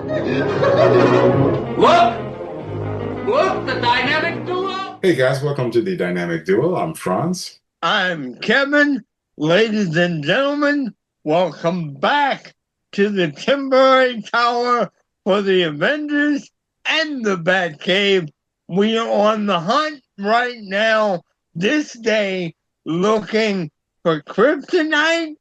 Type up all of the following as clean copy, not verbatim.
Look! Look, the dynamic duo! Hey guys, welcome to the Dynamic Duo. I'm Franz. I'm Kevin. Ladies and gentlemen, welcome back to the temporary tower for the Avengers and the Batcave. We are on the hunt right now, this day, looking for kryptonite,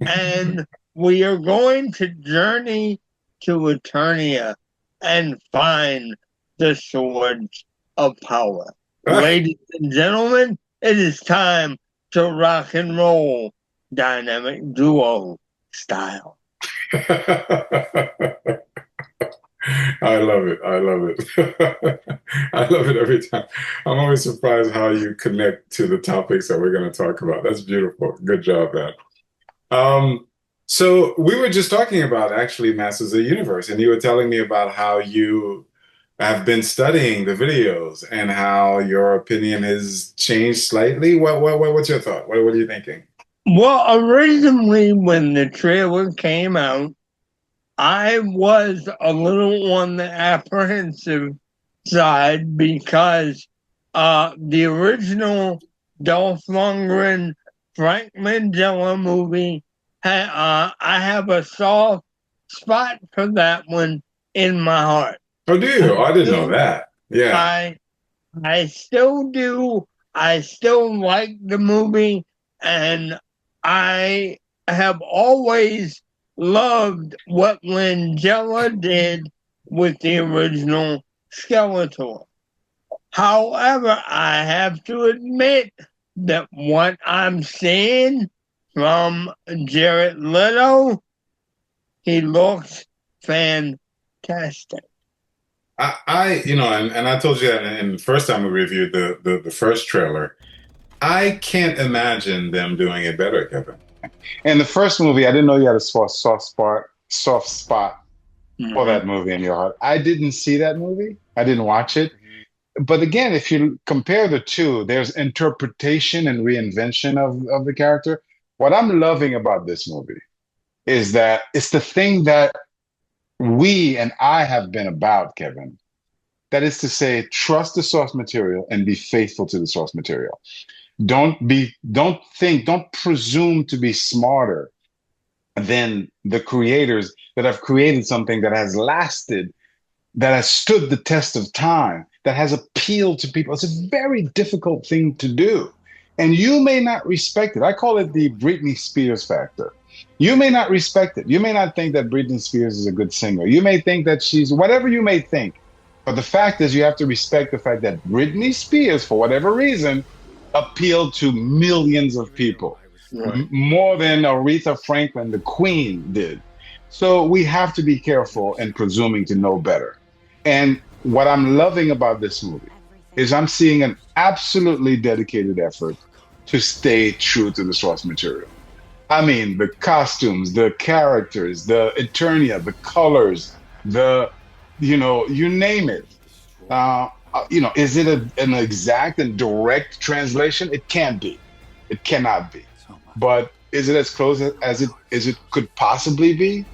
and we are going to journey to Eternia and find the swords of power. Ladies and gentlemen, it is time to rock and roll dynamic duo style. I love it. I love it. I love it every time. I'm always surprised how you connect to the topics that we're going to talk about. That's beautiful. Good job, man. So we were just talking about actually Masters of the Universe, and you were telling me about how you have been studying the videos and how your opinion has changed slightly. What's your thought? What are you thinking? Well, originally, when the trailer came out, I was a little on the apprehensive side because the original Dolph Lundgren, Frank Langella movie, I have a soft spot for that one in my heart. Oh, do you? Oh, I didn't know that. Yeah. I still do. I still like the movie, and I have always loved what Langella did with the original Skeletor. However, I have to admit that what I'm seeing from Jared Leto, he looks fantastic. And I told you that in the first time we reviewed the first trailer. I can't imagine them doing it better, Kevin. In the first movie, I didn't know you had a soft spot for that movie in your heart. I didn't see that movie. I didn't watch it. But again, if you compare the two, there's interpretation and reinvention of the character. What I'm loving about this movie is that it's the thing that we and I have been about, Kevin. That is to say, trust the source material and be faithful to the source material. Don't presume to be smarter than the creators that have created something that has lasted, that has stood the test of time, that has appealed to people. It's a very difficult thing to do. And you may not respect it. I call it the Britney Spears factor. You may not respect it. You may not think that Britney Spears is a good singer. You may think that she's whatever you may think. But the fact is, you have to respect the fact that Britney Spears, for whatever reason, appealed to millions of people, more than Aretha Franklin, the Queen, did. So we have to be careful in presuming to know better. And what I'm loving about this movie is I'm seeing an absolutely dedicated effort to stay true to the source material. I mean, the costumes, the characters, the Eternia, the colors, you name it. Is it an exact and direct translation? It can't be. It cannot be. But is it as close as it could possibly be?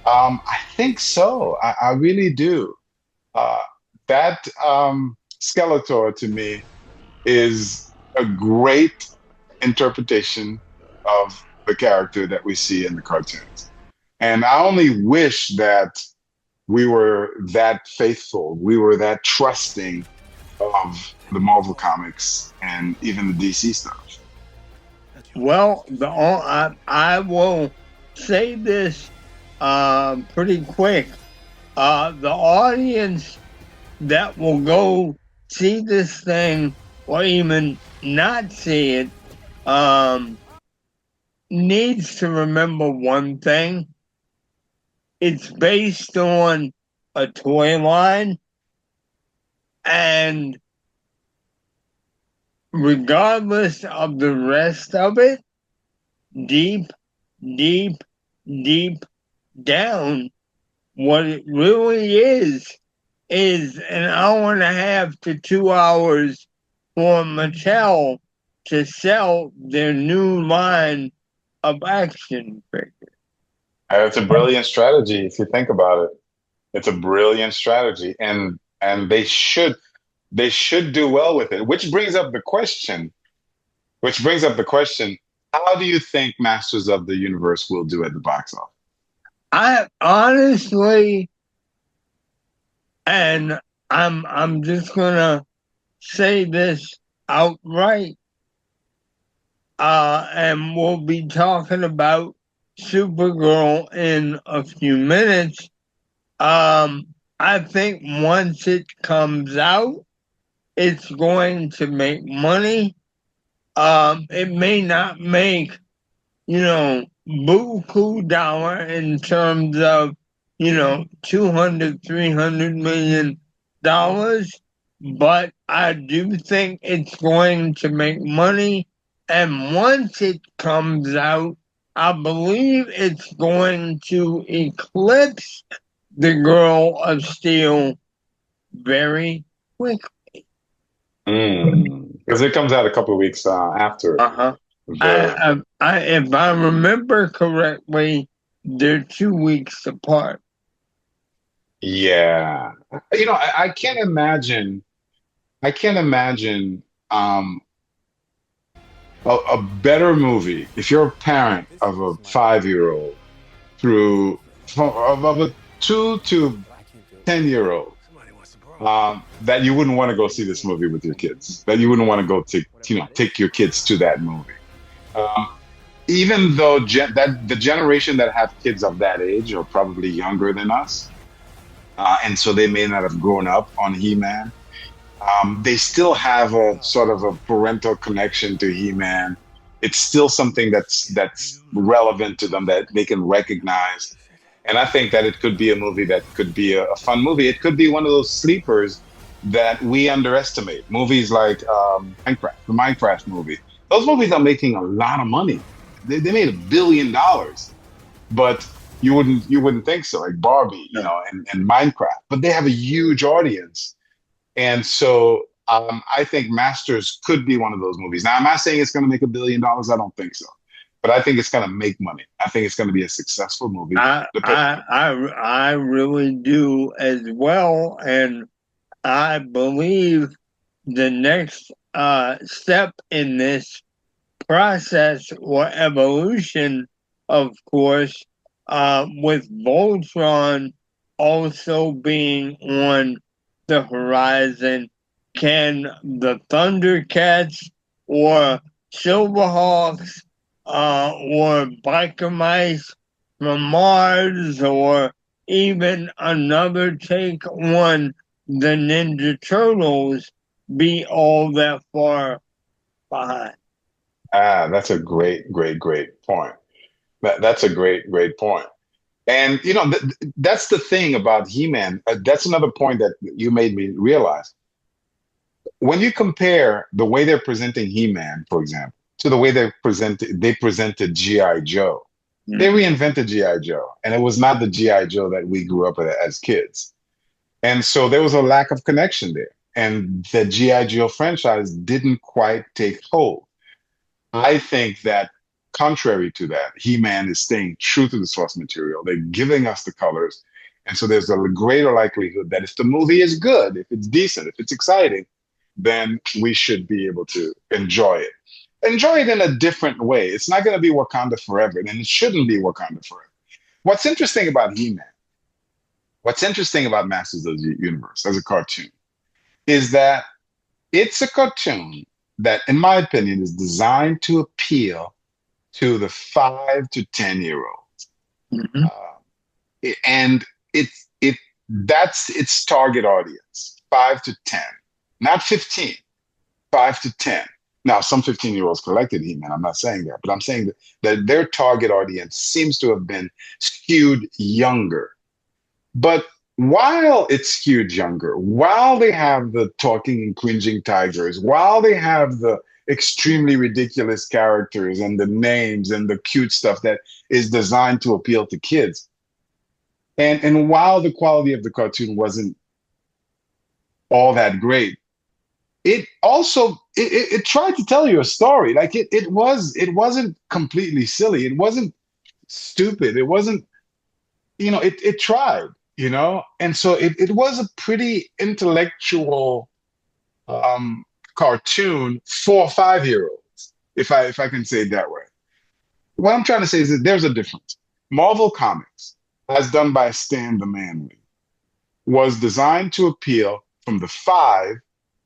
I think so. I really do. That Skeletor to me is a great interpretation of the character that we see in the cartoons. And I only wish that we were that faithful, we were that trusting of the Marvel comics and even the DC stuff. Well, I will say this pretty quick. The audience that will go see this thing or even not see it needs to remember one thing. It's based on a toy line, and regardless of the rest of it, deep, deep, deep down, what it really is an hour and a half to 2 hours for Mattel to sell their new line of action figures. It's a brilliant strategy if you think about it. It's a brilliant strategy, and they should do well with it. Which brings up the question. Which brings up the question: how do you think Masters of the Universe will do at the box office? I honestly, and I'm just gonna say this outright, and we'll be talking about Supergirl in a few minutes. I think once it comes out, it's going to make money. It may not make, buku dollar in terms of, 200, $300 million, but I do think it's going to make money. And once it comes out, I believe it's going to eclipse the Girl of Steel very quickly. Because it comes out a couple of weeks after Uh-huh. the. If I remember correctly, they're 2 weeks apart. Yeah, I can't imagine. I can't imagine a better movie if you're a parent of a 5-year-old of a 2 to 10-year-old, that you wouldn't want to go see this movie with your kids. That you wouldn't want to go take your kids to that movie. Um, Even though that the generation that have kids of that age are probably younger than us, and so they may not have grown up on He-Man. They still have a sort of a parental connection to He-Man. It's still something that's relevant to them that they can recognize. And I think that it could be a movie that could be a fun movie. It could be one of those sleepers that we underestimate. Movies like Minecraft, the Minecraft movie. Those movies are making a lot of money. They made $1 billion, but you wouldn't think so. Like Barbie, and Minecraft, but they have a huge audience. And so I think Masters could be one of those movies. Now, I'm not saying it's going to make $1 billion. I don't think so. But I think it's going to make money. I think it's going to be a successful movie. I really do as well. And I believe the next step in this process or evolution, of course, with Voltron also being on the horizon, can the Thundercats or Silverhawks or Biker Mice from Mars or even another take on the Ninja Turtles be all that far behind? That's a great, great, great point. That's a great, great point. And that's the thing about He-Man. That's another point that you made me realize. When you compare the way they're presenting He-Man, for example, to the way they presented G.I. Joe, they reinvented G.I. Joe, and it was not the G.I. Joe that we grew up with as kids. And so there was a lack of connection there, and the G.I. Joe franchise didn't quite take hold. I think that contrary to that, He-Man is staying true to the source material. They're giving us the colors. And so there's a greater likelihood that if the movie is good, if it's decent, if it's exciting, then we should be able to enjoy it. Enjoy it in a different way. It's not going to be Wakanda forever, and it shouldn't be Wakanda forever. What's interesting about He-Man, what's interesting about Masters of the Universe as a cartoon, is that it's a cartoon that, in my opinion, is designed to appeal to the 5 to 10-year-olds, and that's its target audience, 5 to 10, not 15, 5 to 10. Now, some 15-year-olds collected He-Man. I'm not saying that, but I'm saying that their target audience seems to have been skewed younger. But while it's skewed younger, while they have the talking and cringing tigers, while they have the extremely ridiculous characters and the names and the cute stuff that is designed to appeal to kids, and while the quality of the cartoon wasn't all that great, it also it tried to tell you a story. Like it wasn't completely silly. It wasn't stupid. It wasn't, it tried. you know? And so it was a pretty intellectual um, cartoon for 5-year-olds, if I can say it that way. What I'm trying to say is that there's a difference. Marvel Comics, as done by Stan the Man Lee, was designed to appeal from the 5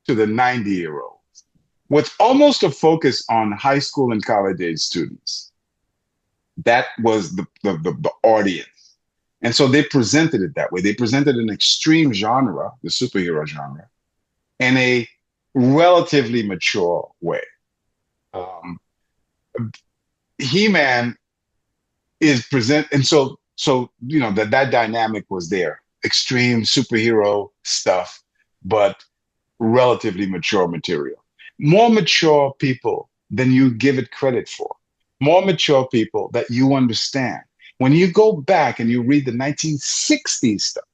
to the 90-year-olds, with almost a focus on high school and college age students. That was the audience. And so they presented it that way. They presented an extreme genre, the superhero genre, in a relatively mature way. Um, He-Man is present, and so you know that dynamic was there. Extreme superhero stuff, but relatively mature material. More mature people than you give it credit for. More mature people that you understand. When you go back and you read the 1960s stuff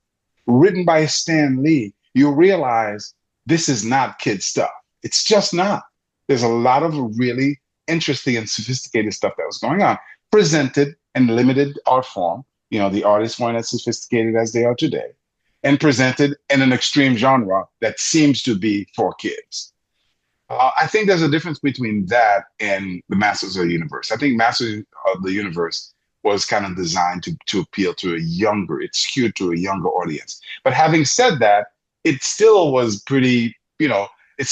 written by Stan Lee, you realize this is not kid stuff. It's just not. There's a lot of really interesting and sophisticated stuff that was going on, presented in limited art form. You know, the artists weren't as sophisticated as they are today, and presented in an extreme genre that seems to be for kids. I think there's a difference between that and the Masters of the Universe. I think Masters of the Universe was kind of designed to appeal to a younger, it's skewed to a younger audience. But having said that, it still was pretty, you know, it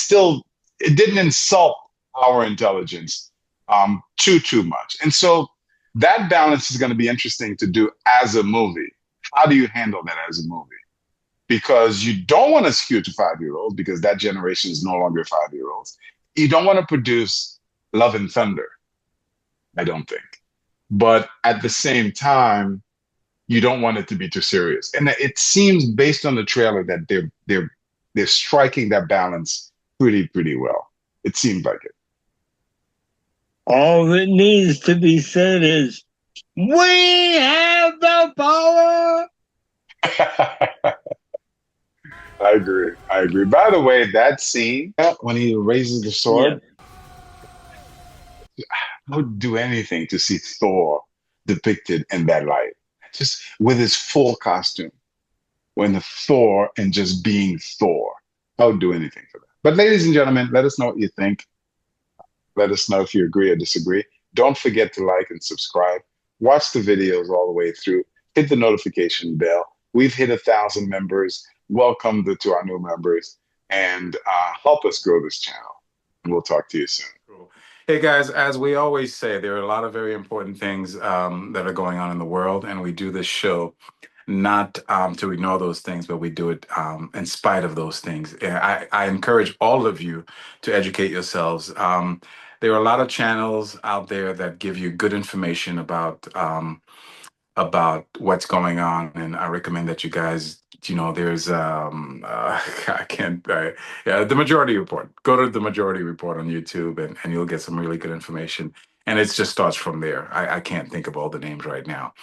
didn't insult our intelligence too much. And so that balance is going to be interesting to do as a movie. How do you handle that as a movie? Because you don't want to skew to 5-year-olds because that generation is no longer 5-year-olds. You don't want to produce Love and Thunder, I don't think. But at the same time, you don't want it to be too serious. And it seems based on the trailer that they're striking that balance pretty well. It seems like it. All that needs to be said is, we have the power. I agree. I agree. By the way, that scene when he raises the sword, I would do anything to see Thor depicted in that light, just with his full costume, when the Thor and just being Thor. I would do anything for that. But ladies and gentlemen, let us know what you think. Let us know if you agree or disagree. Don't forget to like and subscribe. Watch the videos all the way through. Hit the notification bell. We've hit 1,000 members. Welcome to our new members, and help us grow this channel. And we'll talk to you soon. Cool. Hey guys, as we always say, there are a lot of very important things that are going on in the world, and we do this show not to ignore those things, but we do it in spite of those things. And I encourage all of you to educate yourselves. There are a lot of channels out there that give you good information about what's going on, and I recommend that you guys, you know, there's I can't yeah, the Majority Report. Go to the Majority Report on YouTube, and you'll get some really good information, and it just starts from there. I can't think of all the names right now.